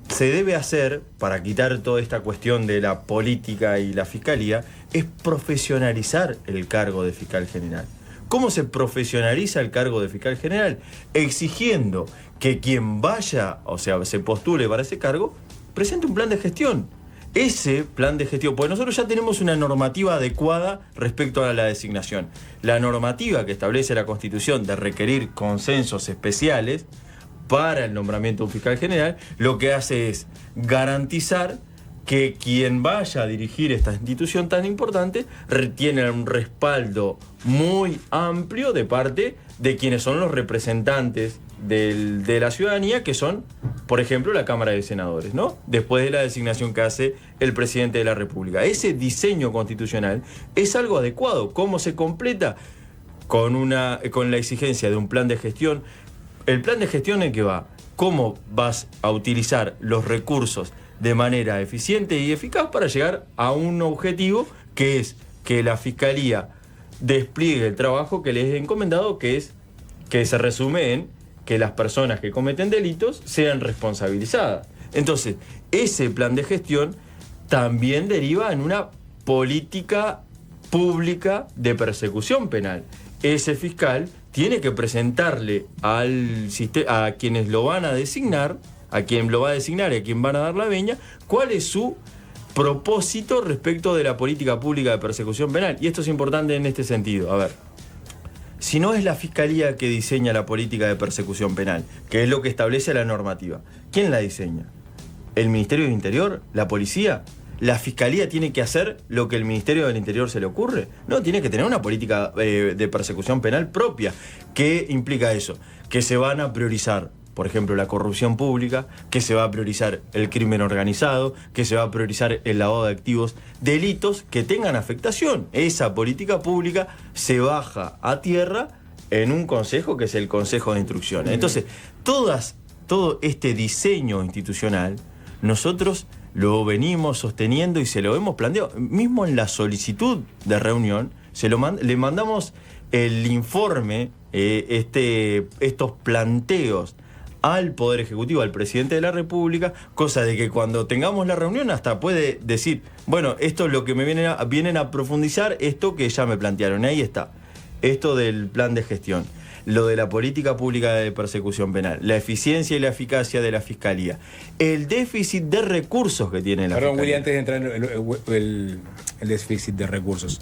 B: se debe hacer para quitar toda esta cuestión de la política y la fiscalía es profesionalizar el cargo de fiscal general. ¿Cómo se profesionaliza el cargo de fiscal general? Exigiendo que quien vaya, o sea, se postule para ese cargo, presente un plan de gestión. Ese plan de gestión, porque nosotros ya tenemos una normativa adecuada respecto a la designación. La normativa que establece la Constitución de requerir consensos especiales para el nombramiento de un fiscal general, lo que hace es garantizar que quien vaya a dirigir esta institución tan importante tiene un respaldo muy amplio de parte de quienes son los representantes de la ciudadanía, que son, por ejemplo, la Cámara de Senadores, ¿no? Después de la designación que hace el presidente de la República. Ese diseño constitucional es algo adecuado. ¿Cómo se completa? Con la exigencia de un plan de gestión. El plan de gestión en que va, cómo vas a utilizar los recursos de manera eficiente y eficaz para llegar a un objetivo que es que la Fiscalía despliegue el trabajo que les he encomendado, que se resume en que las personas que cometen delitos sean responsabilizadas. Entonces, ese plan de gestión también deriva en una política pública de persecución penal. Ese fiscal tiene que presentarle a quienes lo van a designar, a quien lo va a designar y a quien van a dar la veña, cuál es su propósito respecto de la política pública de persecución penal. Y esto es importante en este sentido. A ver, si no es la Fiscalía que diseña la política de persecución penal, que es lo que establece la normativa, ¿quién la diseña? ¿El Ministerio del Interior? ¿La Policía? ¿La Fiscalía tiene que hacer lo que el Ministerio del Interior se le ocurre? No, tiene que tener una política de persecución penal propia. ¿Qué implica eso? Que se van a priorizar, por ejemplo, la corrupción pública, que se va a priorizar el crimen organizado, que se va a priorizar el lavado de activos, delitos que tengan afectación. Esa política pública se baja a tierra en un consejo que es el Consejo de Instrucción. Entonces, todo este diseño institucional, nosotros lo venimos sosteniendo y se lo hemos planteado. Mismo en la solicitud de reunión, le mandamos el informe, estos planteos al Poder Ejecutivo, al Presidente de la República, cosa de que cuando tengamos la reunión hasta puede decir, bueno, esto es lo que me vienen a profundizar, esto que ya me plantearon. Ahí está, esto del plan de gestión, lo de la política pública de persecución penal, la eficiencia y la eficacia de la Fiscalía, el déficit de recursos que tiene la Fiscalía.
C: Perdón, William, antes de entrar en el déficit de recursos,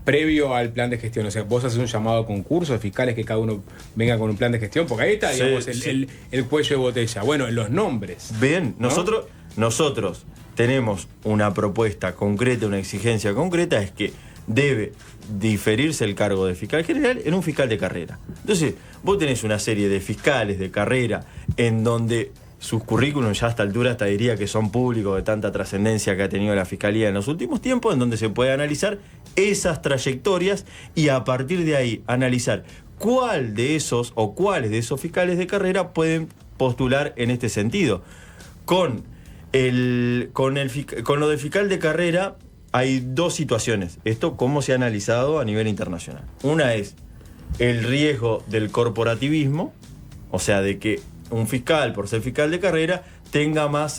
C: previo al plan de gestión, o sea, vos haces un llamado a concurso de fiscales que cada uno venga con un plan de gestión, porque ahí está, digamos, el cuello de botella. Bueno, los nombres.
B: Bien,
C: ¿no?
B: nosotros tenemos una propuesta concreta, una exigencia concreta, es que debe diferirse el cargo de fiscal general en un fiscal de carrera. Entonces, vos tenés una serie de fiscales de carrera en donde sus currículums ya a esta altura hasta diría que son públicos de tanta trascendencia que ha tenido la Fiscalía en los últimos tiempos, en donde se puede analizar esas trayectorias y a partir de ahí analizar cuáles de esos fiscales de carrera pueden postular en este sentido. Con lo de fiscal de carrera hay dos situaciones. Esto cómo se ha analizado a nivel internacional. Una es el riesgo del corporativismo, o sea, de que un fiscal, por ser fiscal de carrera,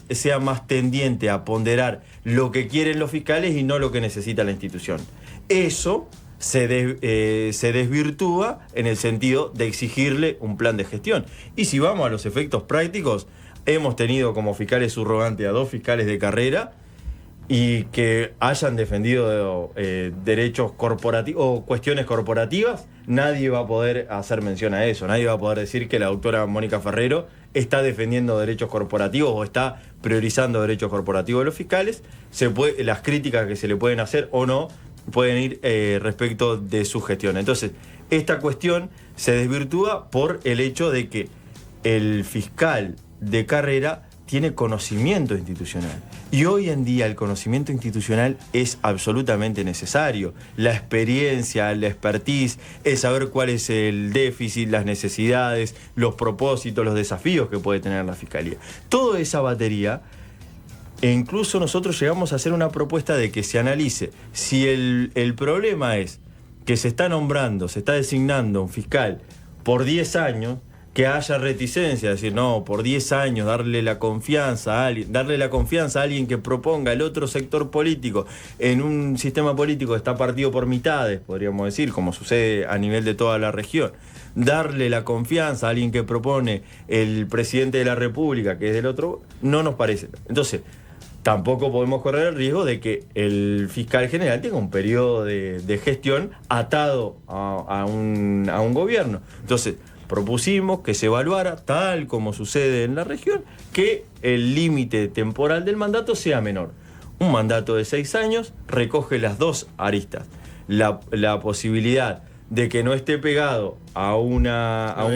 B: sea más tendiente a ponderar lo que quieren los fiscales y no lo que necesita la institución. Eso se desvirtúa en el sentido de exigirle un plan de gestión. Y si vamos a los efectos prácticos, hemos tenido como fiscales subrogantes a 2 fiscales de carrera y que hayan defendido derechos corporativos o cuestiones corporativas. Nadie va a poder hacer mención a eso, nadie va a poder decir que la doctora Mónica Ferrero está defendiendo derechos corporativos o está priorizando derechos corporativos de los fiscales. Las críticas que se le pueden hacer o no pueden ir respecto de su gestión. Entonces, esta cuestión se desvirtúa por el hecho de que el fiscal de carrera tiene conocimiento institucional. Y hoy en día el conocimiento institucional es absolutamente necesario. La experiencia, la expertise, es saber cuál es el déficit, las necesidades, los propósitos, los desafíos que puede tener la Fiscalía. Toda esa batería, e incluso nosotros llegamos a hacer una propuesta de que se analice si el problema es que se está designando un fiscal por 10 años, que haya reticencia, decir, no, por 10 años darle la confianza a alguien que proponga el otro sector político en un sistema político que está partido por mitades, podríamos decir, como sucede a nivel de toda la región. Darle la confianza a alguien que propone el presidente de la República, que es del otro, no nos parece. Entonces, tampoco podemos correr el riesgo de que el fiscal general tenga un periodo de gestión atado a un gobierno. Entonces, propusimos que se evaluara, tal como sucede en la región, que el límite temporal del mandato sea menor. Un mandato de 6 años recoge las dos aristas. La posibilidad de que no esté pegado a un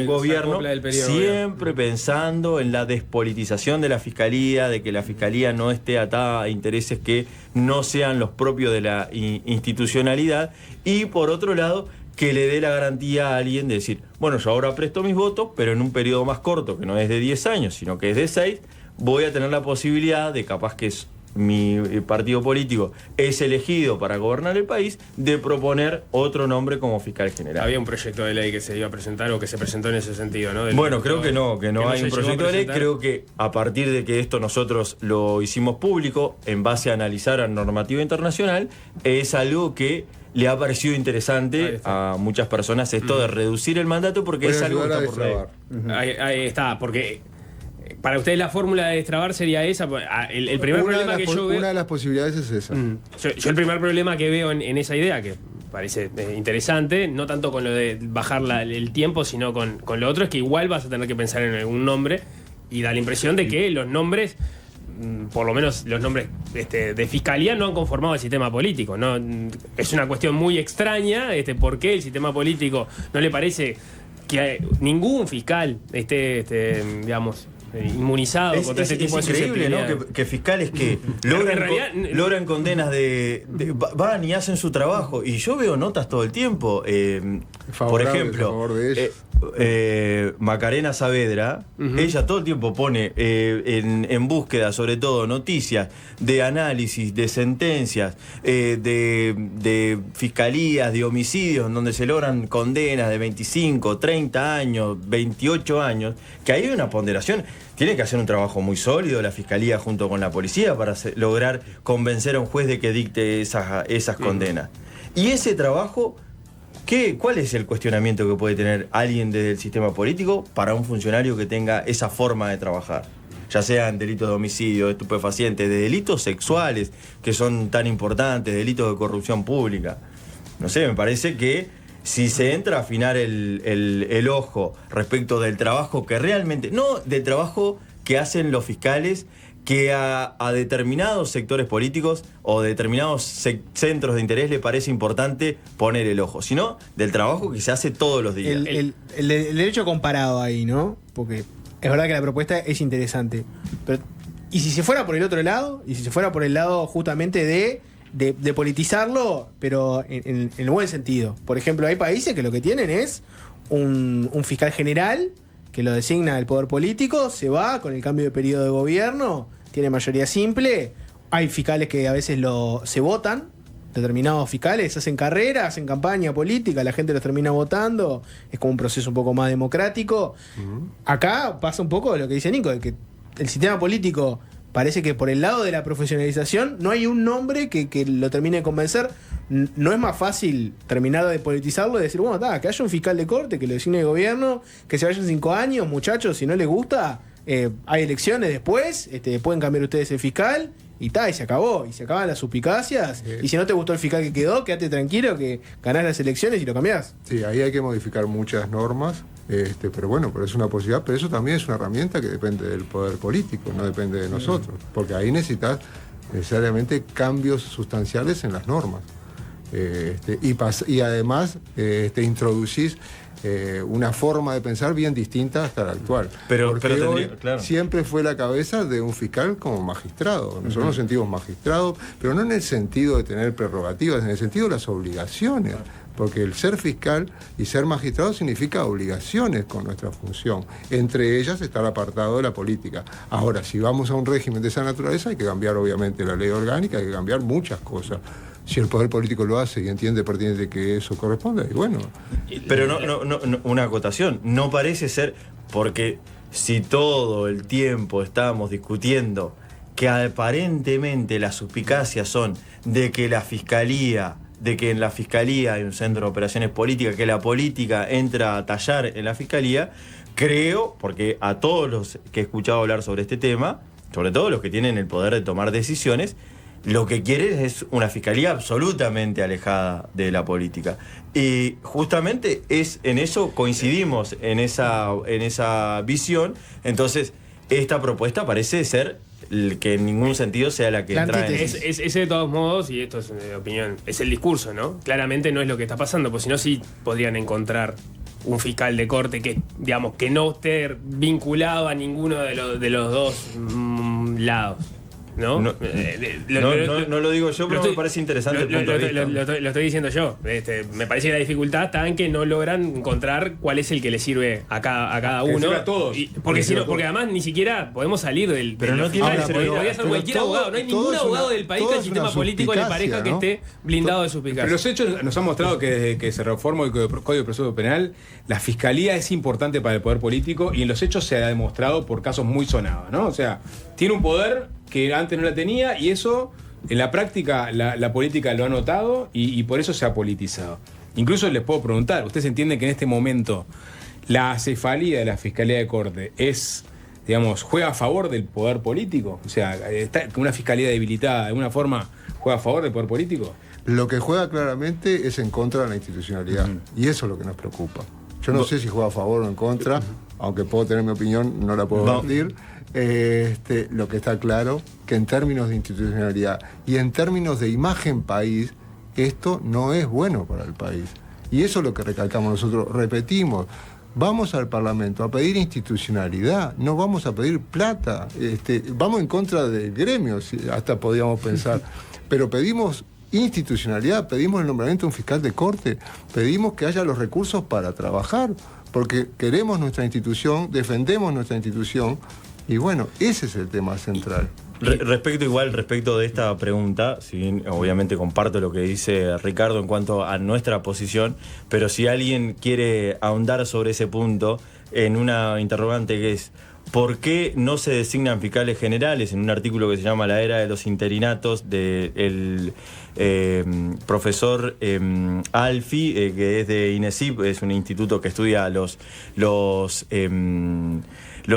B: gobierno, siempre pensando en la despolitización de la Fiscalía, de que la Fiscalía no esté atada a intereses que no sean los propios de la institucionalidad, y por otro lado, que le dé la garantía a alguien de decir, bueno, yo ahora presto mis votos, pero en un periodo más corto, que no es de 10 años, sino que es de 6, voy a tener la posibilidad de, capaz que mi partido político es elegido para gobernar el país, de proponer otro nombre como fiscal general.
A: Había un proyecto de ley que se iba a presentar o que se presentó en ese sentido, ¿no?
B: Bueno, creo que no hay un proyecto de ley. Creo que a partir de que esto nosotros lo hicimos público, en base a analizar a normativa internacional, es algo que le ha parecido interesante a muchas personas esto de reducir el mandato, porque es algo que está por ley.
A: Ahí está, porque para ustedes la fórmula de destrabar sería esa. El primer problema que yo veo...
D: Una de las posibilidades es esa.
A: Yo el primer problema que veo en esa idea, que parece interesante, no tanto con lo de bajar el tiempo, sino con lo otro, es que igual vas a tener que pensar en algún nombre, y da la impresión de que los nombres, por lo menos los nombres de fiscalía, no han conformado el sistema político, ¿no? Es una cuestión muy extraña, ¿por qué el sistema político no le parece que ningún fiscal esté digamos, inmunizado contra este tipo de
B: susceptibilidades? Es increíble, ¿no? Que fiscales que logran condenas van y hacen su trabajo, y yo veo notas todo el tiempo, por ejemplo, Macarena Saavedra, ella todo el tiempo pone en búsqueda, sobre todo, noticias de análisis, de sentencias, de fiscalías, de homicidios, en donde se logran condenas de 25, 30 años, 28 años, que hay una ponderación. Tiene que hacer un trabajo muy sólido la Fiscalía junto con la policía para lograr convencer a un juez de que dicte esas condenas. Y ese trabajo, ¿cuál es el cuestionamiento que puede tener alguien desde el sistema político para un funcionario que tenga esa forma de trabajar? Ya sean delitos de homicidio, de estupefacientes, de delitos sexuales, que son tan importantes, delitos de corrupción pública. No sé, me parece que si se entra a afinar el ojo respecto del trabajo que realmente, no del trabajo que hacen los fiscales, que a determinados sectores políticos o determinados centros de interés le parece importante poner el ojo, sino del trabajo que se hace todos los días.
E: El derecho comparado ahí, ¿no? Porque es verdad que la propuesta es interesante. Pero, ¿y si se fuera por el otro lado? ¿Y si se fuera por el lado justamente de politizarlo, pero en el buen sentido? Por ejemplo, hay países que lo que tienen es un fiscal general que lo designa el poder político, se va con el cambio de periodo de gobierno, tiene mayoría simple. Hay fiscales que a veces se votan, determinados fiscales hacen carrera, hacen campaña política, la gente los termina votando, es como un proceso un poco más democrático. Acá pasa un poco lo que dice Nico, de que el sistema político parece que por el lado de la profesionalización no hay un nombre que lo termine de convencer. No es más fácil terminar de politizarlo y decir, bueno, que haya un fiscal de corte, que lo designe el gobierno, que se vayan 5 años, muchachos, si no les gusta, hay elecciones después, pueden cambiar ustedes el fiscal y se acabó, y se acaban las suspicacias. Y si no te gustó el fiscal que quedó, quédate tranquilo que ganás las elecciones y lo cambiás.
D: Sí, ahí hay que modificar muchas normas, pero bueno, pero es una posibilidad, pero eso también es una herramienta que depende del poder político, no depende de nosotros, porque ahí necesitas necesariamente cambios sustanciales en las normas. Y además introducís una forma de pensar bien distinta hasta la actual.
B: Pero
D: hoy siempre fue la cabeza de un fiscal como magistrado. Nosotros nos sentimos magistrados, pero no en el sentido de tener prerrogativas, en el sentido de las obligaciones. Porque el ser fiscal y ser magistrado significa obligaciones con nuestra función. Entre ellas está el apartado de la política. Ahora, si vamos a un régimen de esa naturaleza, hay que cambiar obviamente la ley orgánica, hay que cambiar muchas cosas. Si el poder político lo hace y entiende pertinente que eso corresponde, y bueno.
B: Pero no, una acotación. No parece ser, porque si todo el tiempo estamos discutiendo que aparentemente las suspicacias son de que en la fiscalía hay un centro de operaciones políticas, que la política entra a tallar en la fiscalía, creo, porque a todos los que he escuchado hablar sobre este tema, sobre todo los que tienen el poder de tomar decisiones, lo que quieren es una fiscalía absolutamente alejada de la política. Y justamente en eso coincidimos, en esa visión. Entonces, esta propuesta parece ser que en ningún sentido sea la que entra en eso.
A: Ese de todos modos, y esto es mi opinión, es el discurso, ¿no? Claramente no es lo que está pasando, porque si no sí podrían encontrar un fiscal de corte que, digamos, que no esté vinculado a ninguno de los dos lados. ¿No?
B: No lo digo yo, pero me parece interesante el punto de vista.
A: Lo estoy diciendo yo. Me parece que la dificultad está en que no logran encontrar cuál es el que le sirve a cada uno.
C: A todos.
A: Porque además ni siquiera podemos salir del.
B: Pero no tiene que ser.
A: Podría ser cualquier abogado. No hay ningún abogado del país que al sistema político le parezca que esté blindado de suspicacia.
C: Pero los hechos nos han mostrado que desde que se reformó el Código de Proceso Penal, la fiscalía es importante para el poder político y en los hechos se ha demostrado por casos muy sonados, ¿no? O sea, tiene un poder que antes no la tenía y eso en la práctica la política lo ha notado y por eso se ha politizado. Incluso les puedo preguntar, ¿ustedes entienden que en este momento la acefalía de la Fiscalía de Corte juega a favor del poder político? O sea, está una fiscalía debilitada, ¿de alguna forma juega a favor del poder político?
D: Lo que juega claramente es en contra de la institucionalidad y eso es lo que nos preocupa. Yo no sé si juega a favor o en contra, aunque puedo tener mi opinión, no la puedo decir. Lo que está claro, que en términos de institucionalidad y en términos de imagen país, esto no es bueno para el país. Y eso es lo que recalcamos nosotros, repetimos, vamos al Parlamento a pedir institucionalidad, no vamos a pedir plata, vamos en contra del gremio, hasta podríamos pensar, pero pedimos institucionalidad, pedimos el nombramiento de un fiscal de corte, pedimos que haya los recursos para trabajar, porque queremos nuestra institución, defendemos nuestra institución. Y bueno, ese es el tema central.
B: Respecto de esta pregunta, si bien obviamente comparto lo que dice Ricardo en cuanto a nuestra posición, pero si alguien quiere ahondar sobre ese punto en una interrogante que es ¿por qué no se designan fiscales generales? En un artículo que se llama La Era de los Interinatos del profesor Alfi, que es de INESIP, es un instituto que estudia los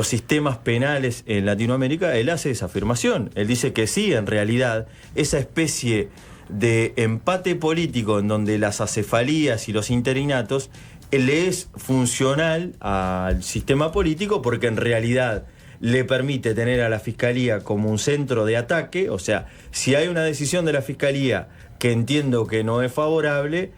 B: sistemas penales en Latinoamérica. Él hace esa afirmación. Él dice que sí, en realidad, esa especie de empate político en donde las acefalías y los interinatos le es funcional al sistema político, porque en realidad le permite tener a la Fiscalía como un centro de ataque. O sea, si hay una decisión de la Fiscalía que entiendo que no es favorable,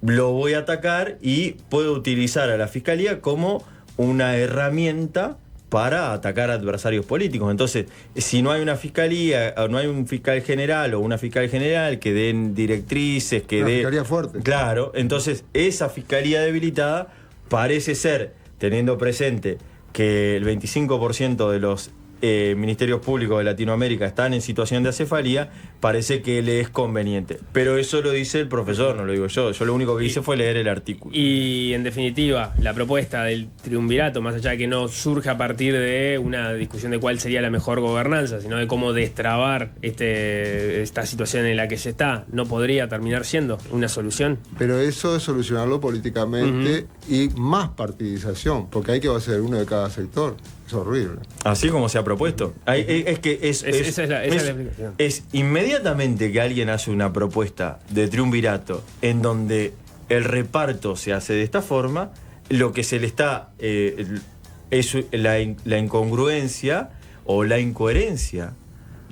B: lo voy a atacar y puedo utilizar a la Fiscalía como una herramienta para atacar a adversarios políticos. Entonces, si no hay una fiscalía, o no hay un fiscal general o una fiscal general que den directrices, que
D: una
B: dé...
D: fiscalía fuerte.
B: Claro, entonces esa fiscalía debilitada parece ser, teniendo presente que el 25% de los ministerios públicos de Latinoamérica están en situación de acefalía, parece que le es conveniente. Pero eso lo dice el profesor, no lo digo yo. Yo lo único que hice fue leer el artículo.
A: Y en definitiva, la propuesta del triunvirato, más allá de que no surge a partir de una discusión de cuál sería la mejor gobernanza, sino de cómo destrabar esta situación en la que se está, ¿no podría terminar siendo una solución?
D: Pero eso es solucionarlo políticamente y más partidización, porque hay que hacer uno de cada sector. Es horrible.
B: Así como se ha propuesto. Es que esa es la explicación. Es inmediatamente que alguien hace una propuesta de triunvirato en donde el reparto se hace de esta forma, lo que se le está es la incongruencia o la incoherencia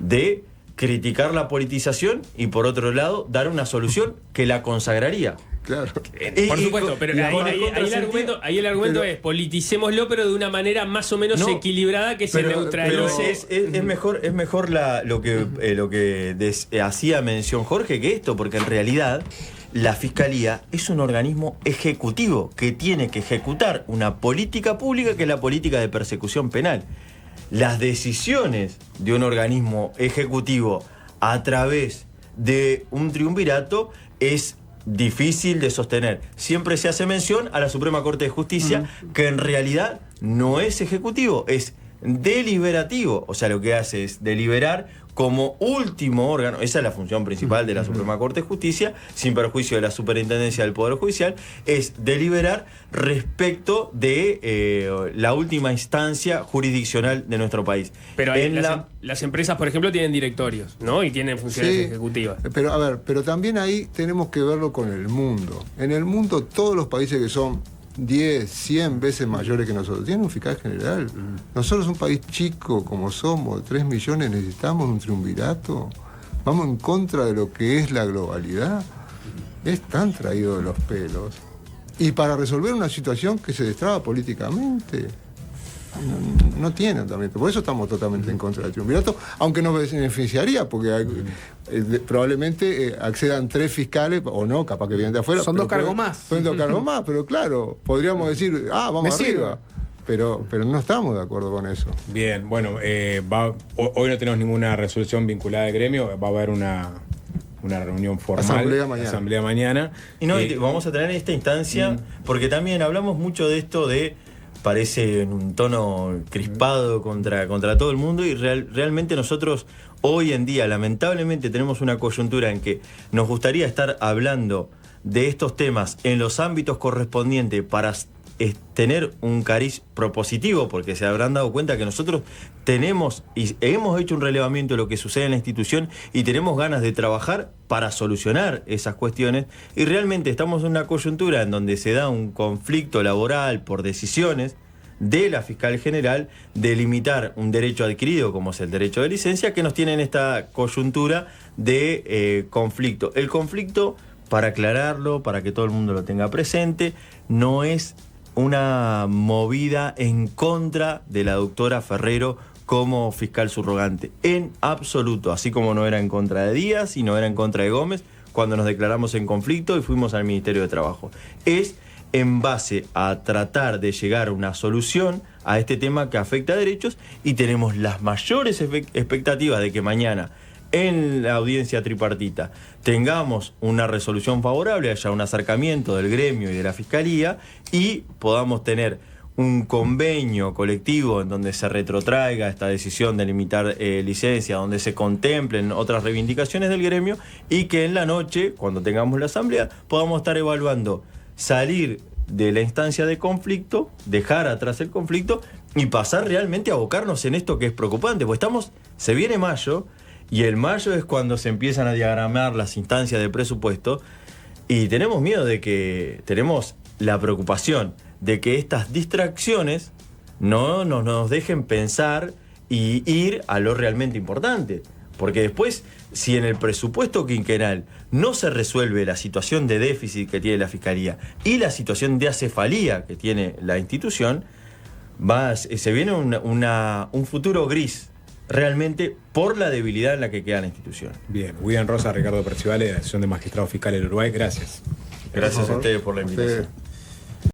B: de criticar la politización y por otro lado dar una solución que la consagraría.
D: Claro.
A: Por supuesto, pero ahí el argumento es politicémoslo, pero de una manera más o menos equilibrada que se neutralice.
B: Pero es mejor lo que hacía mención Jorge que esto, porque en realidad la Fiscalía es un organismo ejecutivo que tiene que ejecutar una política pública que es la política de persecución penal. Las decisiones de un organismo ejecutivo a través de un triunvirato es difícil de sostener. Siempre se hace mención a la Suprema Corte de Justicia, que en realidad no es ejecutivo, es deliberativo. O sea, lo que hace es deliberar como último órgano. Esa es la función principal de la Suprema Corte de Justicia, sin perjuicio de la superintendencia del Poder Judicial, es deliberar respecto de la última instancia jurisdiccional de nuestro país.
A: Pero las empresas, por ejemplo, tienen directorios, ¿no? Y tienen funciones ejecutivas.
D: Pero a ver, pero también ahí tenemos que verlo con el mundo. En el mundo, todos los países que son 10, 100 veces mayores que nosotros tienen un fiscal general. Nosotros, un país chico como somos, de 3 millones, necesitamos un triunvirato. Vamos en contra de lo que es la globalidad. Es tan traído de los pelos. Y para resolver una situación que se destraba políticamente. No tiene tratamiento. Por eso estamos totalmente en contra del triunvirato, aunque nos beneficiaría, porque probablemente accedan 3 fiscales, o no, capaz que vienen de afuera.
E: Son 2 cargos más.
D: Son 2 cargos más, pero claro, podríamos decir, vamos arriba. Pero no estamos de acuerdo con eso.
C: Bien, bueno, hoy no tenemos ninguna resolución vinculada al gremio, va a haber una reunión formal. Asamblea mañana.
B: Y vamos a tener esta instancia, porque también hablamos mucho de esto parece en un tono crispado contra todo el mundo, y realmente nosotros hoy en día lamentablemente tenemos una coyuntura en que nos gustaría estar hablando de estos temas en los ámbitos correspondientes para tener un cariz propositivo, porque se habrán dado cuenta que nosotros tenemos y hemos hecho un relevamiento de lo que sucede en la institución y tenemos ganas de trabajar para solucionar esas cuestiones, y realmente estamos en una coyuntura en donde se da un conflicto laboral por decisiones de la fiscal general de limitar un derecho adquirido como es el derecho de licencia, que nos tiene en esta coyuntura de conflicto. El conflicto, para aclararlo, para que todo el mundo lo tenga presente, no es una movida en contra de la doctora Ferrero como fiscal subrogante, en absoluto, así como no era en contra de Díaz y no era en contra de Gómez cuando nos declaramos en conflicto y fuimos al Ministerio de Trabajo. Es en base a tratar de llegar a una solución a este tema que afecta a derechos, y tenemos las mayores expectativas de que mañana en la audiencia tripartita tengamos una resolución favorable, haya un acercamiento del gremio y de la Fiscalía y podamos tener un convenio colectivo en donde se retrotraiga esta decisión de limitar licencia, donde se contemplen otras reivindicaciones del gremio, y que en la noche, cuando tengamos la asamblea, podamos estar evaluando salir de la instancia de conflicto, dejar atrás el conflicto y pasar realmente a abocarnos en esto que es preocupante, porque se viene mayo, y el mayo es cuando se empiezan a diagramar las instancias de presupuesto, y tenemos la preocupación de que estas distracciones no nos dejen pensar y ir a lo realmente importante. Porque después, si en el presupuesto quinquenal no se resuelve la situación de déficit que tiene la Fiscalía y la situación de acefalía que tiene la institución, se viene un futuro gris, realmente, por la debilidad en la que queda la institución.
C: Bien, William Rosa, Ricardo Percivale, de la Asociación de Magistrados Fiscales del Uruguay, gracias.
B: Gracias a ustedes por la invitación.